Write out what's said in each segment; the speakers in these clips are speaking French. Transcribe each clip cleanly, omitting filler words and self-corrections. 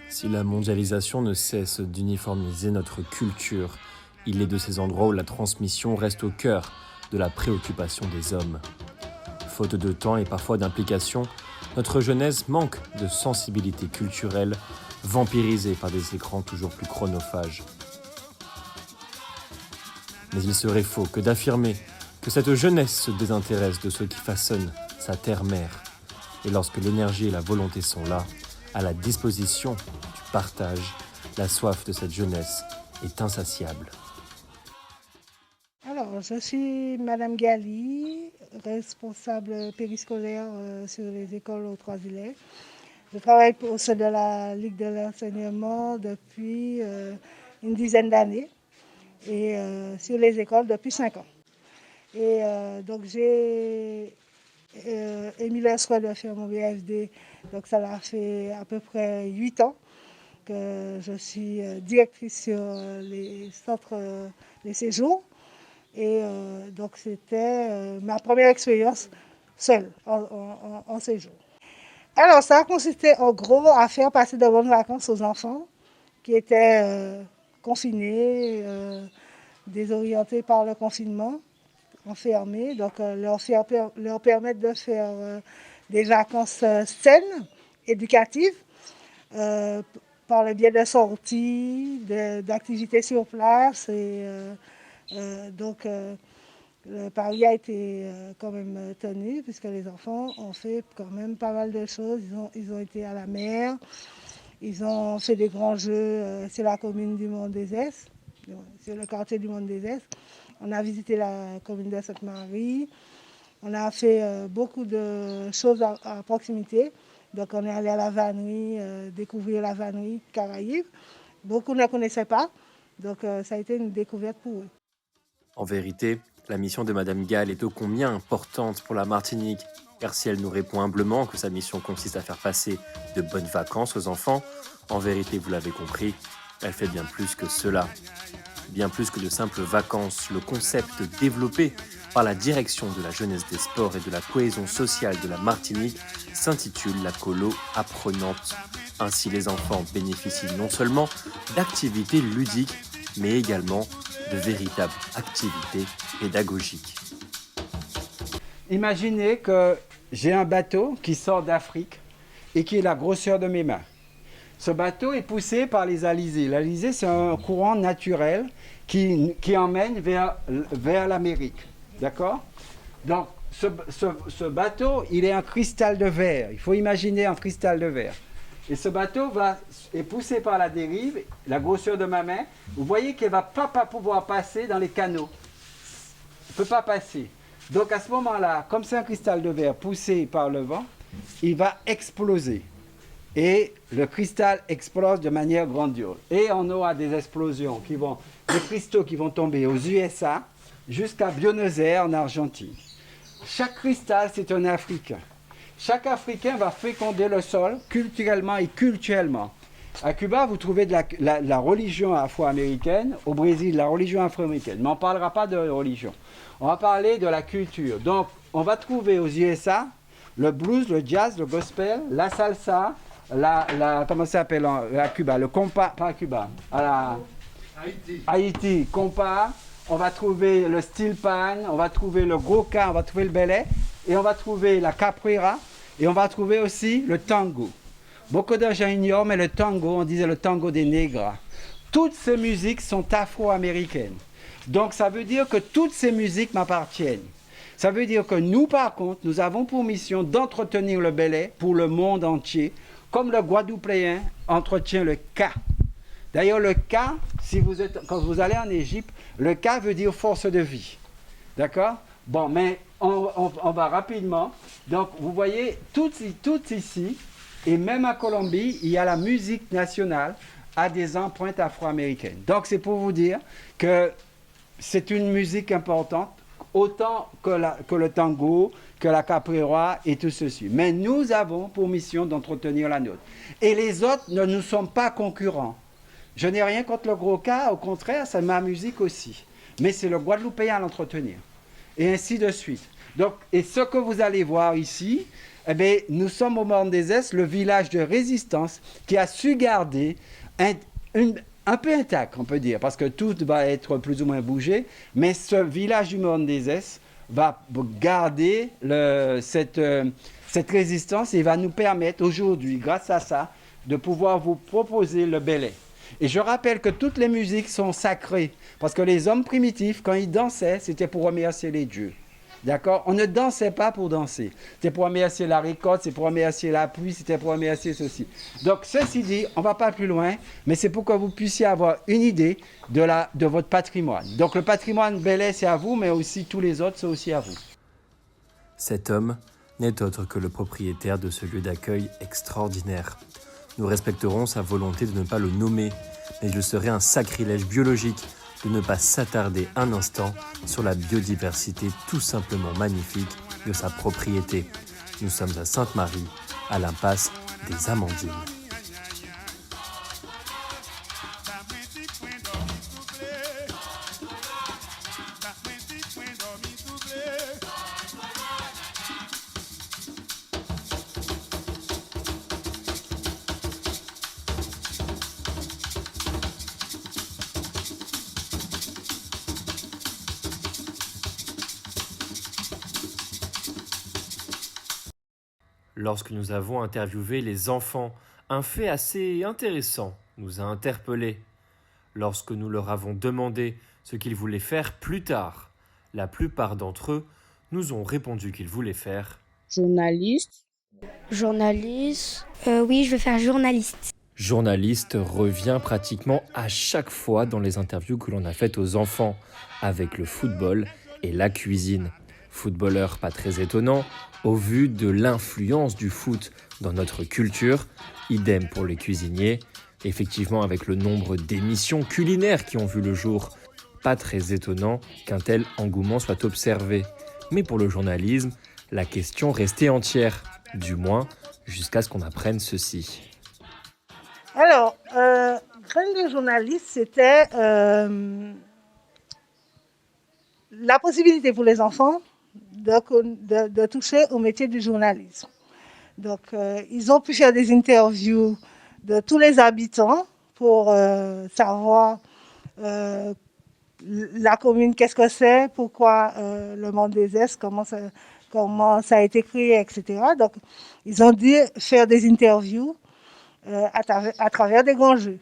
Si la mondialisation ne cesse d'uniformiser notre culture, il est de ces endroits où la transmission reste au cœur de la préoccupation des hommes. Faute de temps et parfois d'implication, notre jeunesse manque de sensibilité culturelle, vampirisée par des écrans toujours plus chronophages. Mais il serait faux que d'affirmer que cette jeunesse se désintéresse de ceux qui façonnent sa terre-mère. Et lorsque l'énergie et la volonté sont là, à la disposition du partage, la soif de cette jeunesse est insatiable. Alors, je suis Madame Gali, responsable périscolaire sur les écoles aux Trois-Îlets. Je travaille au sein de la Ligue de l'enseignement depuis une dizaine d'années et sur les écoles depuis 5 ans. Et donc, j'ai émis le souhait de faire mon BFD, donc ça a fait à peu près 8 ans que je suis directrice sur les centres de séjour. Et donc c'était ma première expérience seule en séjour. Alors ça a consisté en gros à faire passer de bonnes vacances aux enfants qui étaient confinés, désorientés par le confinement, enfermés. Donc leur permettre de faire des vacances saines, éducatives, par le biais de sorties, d'activités sur place. Et donc, le pari a été quand même tenu, puisque les enfants ont fait quand même pas mal de choses. Ils ont été à la mer, ils ont fait des grands jeux sur la commune du Mont-des-Esses, sur le quartier du Mont-des-Esses. On a visité la commune de Sainte-Marie. On a fait beaucoup de choses à proximité. Donc, on est allé à la vannerie, découvrir la vannerie Caraïbes. Beaucoup ne connaissaient pas, donc ça a été une découverte pour eux. En vérité, la mission de Madame Gall est ô combien importante pour la Martinique, car si elle nous répond humblement que sa mission consiste à faire passer de bonnes vacances aux enfants, en vérité, vous l'avez compris, elle fait bien plus que cela. Bien plus que de simples vacances, le concept développé par la direction de la jeunesse des sports et de la cohésion sociale de la Martinique s'intitule la colo apprenante. Ainsi, les enfants bénéficient non seulement d'activités ludiques, mais également de véritables activités pédagogiques. Imaginez que j'ai un bateau qui sort d'Afrique et qui est la grosseur de mes mains. Ce bateau est poussé par les alizés. L'alizé, c'est un courant naturel qui emmène vers l'Amérique. D'accord ? Donc, ce bateau, il est un cristal de verre. Il faut imaginer un cristal de verre. Et ce bateau est poussé par la dérive, la grosseur de ma main. Vous voyez qu'il ne va pas pouvoir passer dans les canaux. Il ne peut pas passer. Donc à ce moment-là, comme c'est un cristal de verre poussé par le vent, il va exploser. Et le cristal explose de manière grandiose. Et on aura des explosions des cristaux qui vont tomber aux USA jusqu'à Buenos Aires en Argentine. Chaque cristal, c'est un Africain. Chaque Africain va féconder le sol culturellement et culturellement. À Cuba, vous trouvez de la religion afro-américaine. Au Brésil, la religion afro-américaine. Mais on ne parlera pas de religion. On va parler de la culture. Donc, on va trouver aux USA le blues, le jazz, le gospel, la salsa, comment ça s'appelle à Cuba, le compas, pas à Cuba, Haïti, compas. On va trouver le steel pan, on va trouver le goka, on va trouver le belay, et on va trouver la capoeira, et on va trouver aussi le tango. Beaucoup de gens ignorent, mais le tango, on disait le tango des nègres. Toutes ces musiques sont afro-américaines. Donc ça veut dire que toutes ces musiques m'appartiennent. Ça veut dire que nous, par contre, nous avons pour mission d'entretenir le belay pour le monde entier, comme le Guadeloupéen entretient le ka. D'ailleurs, le ka, quand vous allez en Égypte, le ka veut dire force de vie. D'accord ? Bon, mais on va rapidement. Donc, vous voyez, tout ici, et même à Colombie, il y a la musique nationale à des empreintes afro-américaines. Donc, c'est pour vous dire que c'est une musique importante, autant que le tango, que la capoeira et tout ceci. Mais nous avons pour mission d'entretenir la nôtre. Et les autres ne nous sont pas concurrents. Je n'ai rien contre le gros cas, au contraire, c'est ma musique aussi. Mais c'est le Guadeloupéen à l'entretenir. Et ainsi de suite. Donc, et ce que vous allez voir ici, Eh bien, nous sommes au Mont-des-Est, le village de résistance qui a su garder un peu intact, on peut dire, parce que tout va être plus ou moins bougé, mais ce village du Mont-des-Est va garder cette résistance et va nous permettre aujourd'hui, grâce à ça, de pouvoir vous proposer le belay. Et je rappelle que toutes les musiques sont sacrées, parce que les hommes primitifs, quand ils dansaient, c'était pour remercier les dieux. D'accord? On ne dansait pas pour danser. C'était pour remercier la récolte, c'est pour remercier la pluie, c'était pour remercier ceci. Donc, ceci dit, on ne va pas plus loin, mais c'est pour que vous puissiez avoir une idée de votre patrimoine. Donc, le patrimoine belay, c'est à vous, mais aussi tous les autres, c'est aussi à vous. Cet homme n'est autre que le propriétaire de ce lieu d'accueil extraordinaire. Nous respecterons sa volonté de ne pas le nommer, mais il serait un sacrilège biologique de ne pas s'attarder un instant sur la biodiversité tout simplement magnifique de sa propriété. Nous sommes à Sainte-Marie, à l'impasse des Amandines. Lorsque nous avons interviewé les enfants, un fait assez intéressant nous a interpellés. Lorsque nous leur avons demandé ce qu'ils voulaient faire plus tard, la plupart d'entre eux nous ont répondu qu'ils voulaient faire journaliste. Journaliste. Oui, je veux faire journaliste. Journaliste revient pratiquement à chaque fois dans les interviews que l'on a faites aux enfants, avec le football et la cuisine. Footballeur pas très étonnant, au vu de l'influence du foot dans notre culture, idem pour les cuisiniers. Effectivement, avec le nombre d'émissions culinaires qui ont vu le jour, pas très étonnant qu'un tel engouement soit observé. Mais pour le journalisme, la question restait entière, du moins jusqu'à ce qu'on apprenne ceci. Alors, graine de journaliste, c'était la possibilité pour les enfants de toucher au métier du journalisme. Donc, ils ont pu faire des interviews de tous les habitants pour savoir la commune, qu'est-ce que c'est, pourquoi le Mont-des-Est, comment ça a été créé, etc. Donc, ils ont dû faire des interviews à travers des grands jeux.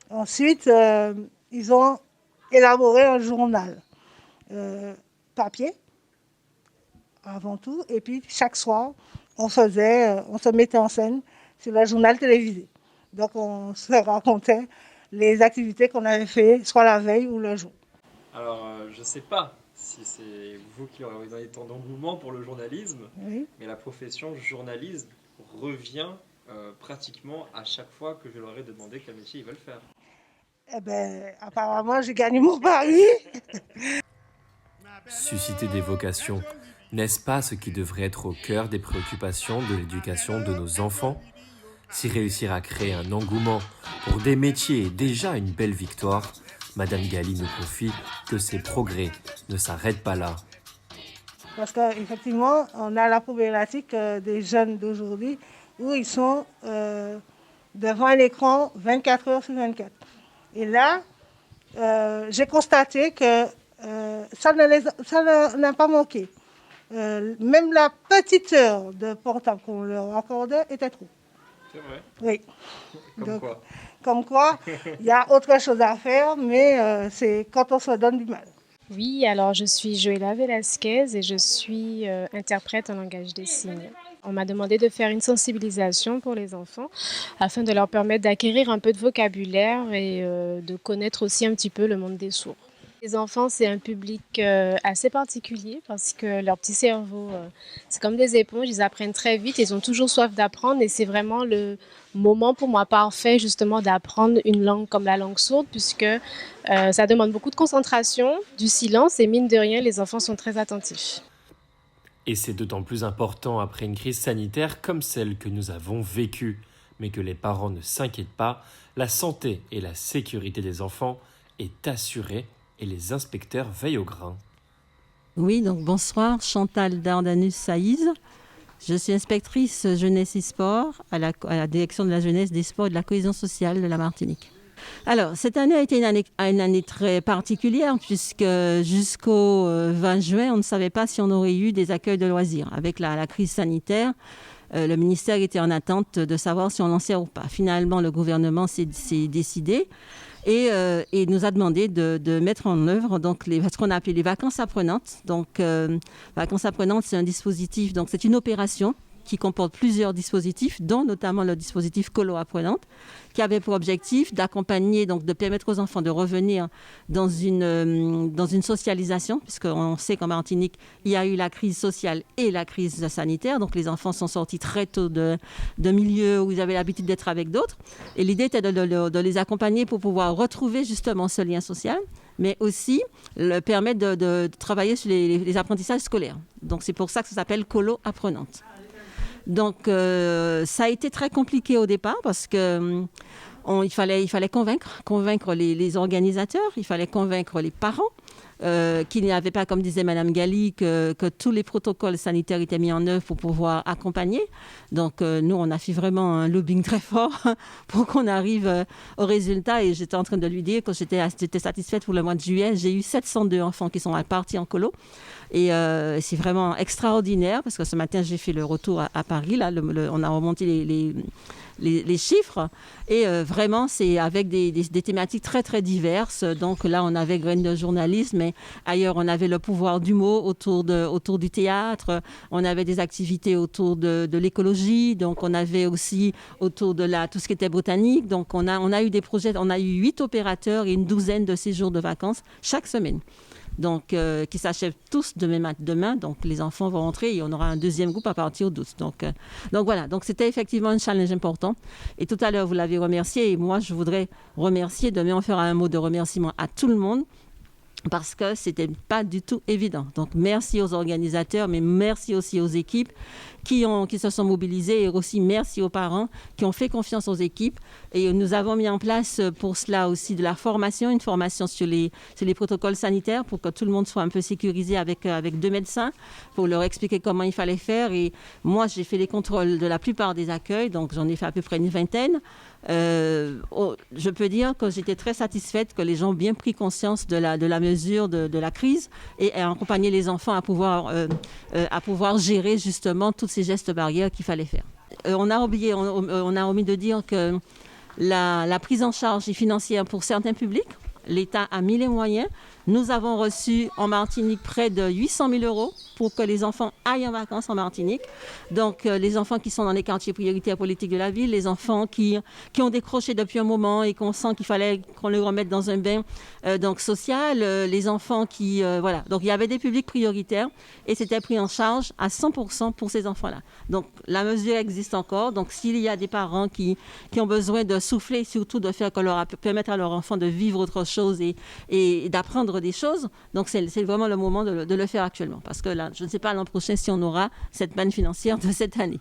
Ensuite, ils ont élaboré un journal papier, avant tout, et puis chaque soir, on se mettait en scène sur le journal télévisé. Donc, on se racontait les activités qu'on avait fait, soit la veille ou le jour. Alors, je ne sais pas si c'est vous qui aurez donné tant d'engouement pour le journalisme, Oui. mais la profession journaliste revient pratiquement à chaque fois que je leur ai demandé quel métier ils veulent faire. Eh bien, apparemment, j'ai gagné mon pari. Susciter des vocations, n'est-ce pas ce qui devrait être au cœur des préoccupations de l'éducation de nos enfants ? Si réussir à créer un engouement pour des métiers est déjà une belle victoire, Madame Gali nous confie que ces progrès ne s'arrêtent pas là. Parce qu'effectivement, on a la problématique des jeunes d'aujourd'hui où ils sont devant un écran 24 heures sur 24. Et là, j'ai constaté que ça n'a pas manqué. Même la petite heure de portable qu'on leur accordait était trop. C'est vrai. Oui. Comme quoi. Comme quoi, il y a autre chose à faire, mais c'est quand on se donne du mal. Oui, alors je suis Joëlla Velasquez et je suis interprète en langage des signes. On m'a demandé de faire une sensibilisation pour les enfants afin de leur permettre d'acquérir un peu de vocabulaire et de connaître aussi un petit peu le monde des sourds. Les enfants, c'est un public assez particulier parce que leur petit cerveau, c'est comme des éponges, ils apprennent très vite, ils ont toujours soif d'apprendre et c'est vraiment le moment pour moi parfait justement d'apprendre une langue comme la langue sourde puisque ça demande beaucoup de concentration, du silence et mine de rien, les enfants sont très attentifs. Et c'est d'autant plus important après une crise sanitaire comme celle que nous avons vécue. Mais que les parents ne s'inquiètent pas, la santé et la sécurité des enfants est assurée et les inspecteurs veillent au grain. Oui, donc bonsoir, Chantal Dardanus Saïz. Je suis inspectrice jeunesse et sport à la direction de la jeunesse, des sports et de la cohésion sociale de la Martinique. Alors, cette année a été une année très particulière puisque jusqu'au 20 juin, on ne savait pas si on aurait eu des accueils de loisirs. Avec la crise sanitaire, le ministère était en attente de savoir si on lançait ou pas. Finalement, le gouvernement s'est décidé et nous a demandé de mettre en œuvre donc ce qu'on a appelé les vacances apprenantes. Donc, vacances apprenantes, c'est un dispositif, donc c'est une opération qui comporte plusieurs dispositifs, dont notamment le dispositif Colo Apprenante, qui avait pour objectif d'accompagner, donc de permettre aux enfants de revenir dans une socialisation, puisqu'on sait qu'en Martinique, il y a eu la crise sociale et la crise sanitaire, donc les enfants sont sortis très tôt de milieux où ils avaient l'habitude d'être avec d'autres, et l'idée était de les accompagner pour pouvoir retrouver justement ce lien social, mais aussi permettre de travailler sur les apprentissages scolaires. Donc c'est pour ça que ça s'appelle Colo Apprenante. Donc, ça a été très compliqué au départ parce que il fallait convaincre les organisateurs, il fallait convaincre les parents qu'il n'y avait pas, comme disait Madame Gali, que tous les protocoles sanitaires étaient mis en œuvre pour pouvoir accompagner. Donc, nous, on a fait vraiment un lobbying très fort pour qu'on arrive au résultat. Et j'étais en train de lui dire que j'étais satisfaite pour le mois de juillet. J'ai eu 702 enfants qui sont partis en colo. Et c'est vraiment extraordinaire parce que ce matin, j'ai fait le retour à Paris. Là, on a remonté les chiffres. Et vraiment, c'est avec des thématiques très, très diverses. Donc là, on avait graines de journalisme, mais ailleurs, on avait le pouvoir du mot autour du théâtre. On avait des activités autour de l'écologie. Donc, on avait aussi autour de tout ce qui était botanique. Donc, on a eu des projets. On a eu 8 opérateurs et une douzaine de séjours de vacances chaque semaine. Donc, qui s'achèvent tous demain. Donc, les enfants vont rentrer et on aura un deuxième groupe à partir d'août. Donc voilà. Donc, c'était effectivement un challenge important. Et tout à l'heure, vous l'avez remercié. Et moi, je voudrais remercier, demain, on fera un mot de remerciement à tout le monde parce que c'était pas du tout évident. Donc, merci aux organisateurs, mais merci aussi aux équipes qui se sont mobilisées et aussi merci aux parents qui ont fait confiance aux équipes. Et nous avons mis en place pour cela aussi de la formation, une formation sur les protocoles sanitaires pour que tout le monde soit un peu sécurisé avec 2 médecins pour leur expliquer comment il fallait faire. Et moi, j'ai fait les contrôles de la plupart des accueils, donc j'en ai fait à peu près une vingtaine. Je peux dire que j'étais très satisfaite que les gens ont bien pris conscience de la mesure de la crise et accompagné les enfants à pouvoir gérer justement tous ces gestes barrières qu'il fallait faire. On a omis de dire que la prise en charge est financière pour certains publics. L'État a mis les moyens. Nous avons reçu en Martinique près de 800 000 € pour que les enfants aillent en vacances en Martinique. Donc, les enfants qui sont dans les quartiers prioritaires politiques de la ville, les enfants qui ont décroché depuis un moment et qu'on sent qu'il fallait qu'on les remette dans un bain social, les enfants qui... voilà. Donc, il y avait des publics prioritaires et c'était pris en charge à 100% pour ces enfants-là. Donc, la mesure existe encore. Donc, s'il y a des parents qui ont besoin de souffler, surtout de faire permettre à leurs enfants de vivre autre chose et d'apprendre des choses, donc c'est vraiment le moment de le faire actuellement. Parce que là, je ne sais pas l'an prochain si on aura cette manne financière de cette année.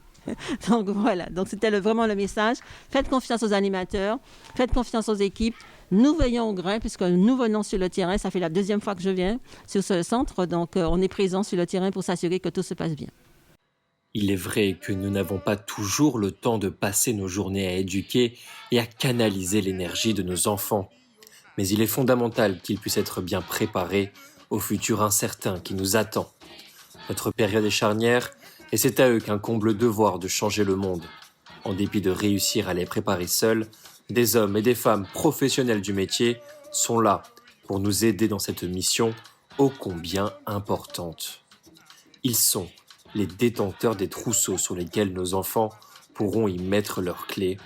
Donc voilà, donc c'était vraiment le message. Faites confiance aux animateurs, faites confiance aux équipes. Nous veillons au grain puisque nous venons sur le terrain. Ça fait la 2e fois que je viens sur ce centre. Donc on est présent sur le terrain pour s'assurer que tout se passe bien. Il est vrai que nous n'avons pas toujours le temps de passer nos journées à éduquer et à canaliser l'énergie de nos enfants. Mais il est fondamental qu'ils puissent être bien préparés au futur incertain qui nous attend. Notre période est charnière et c'est à eux qu'incombe le devoir de changer le monde. En dépit de réussir à les préparer seuls, des hommes et des femmes professionnels du métier sont là pour nous aider dans cette mission ô combien importante. Ils sont les détenteurs des trousseaux sur lesquels nos enfants pourront y mettre leurs clés,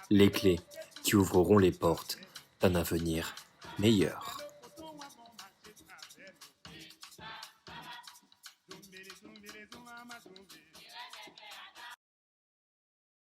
les clés qui ouvriront les portes d'un avenir meilleur.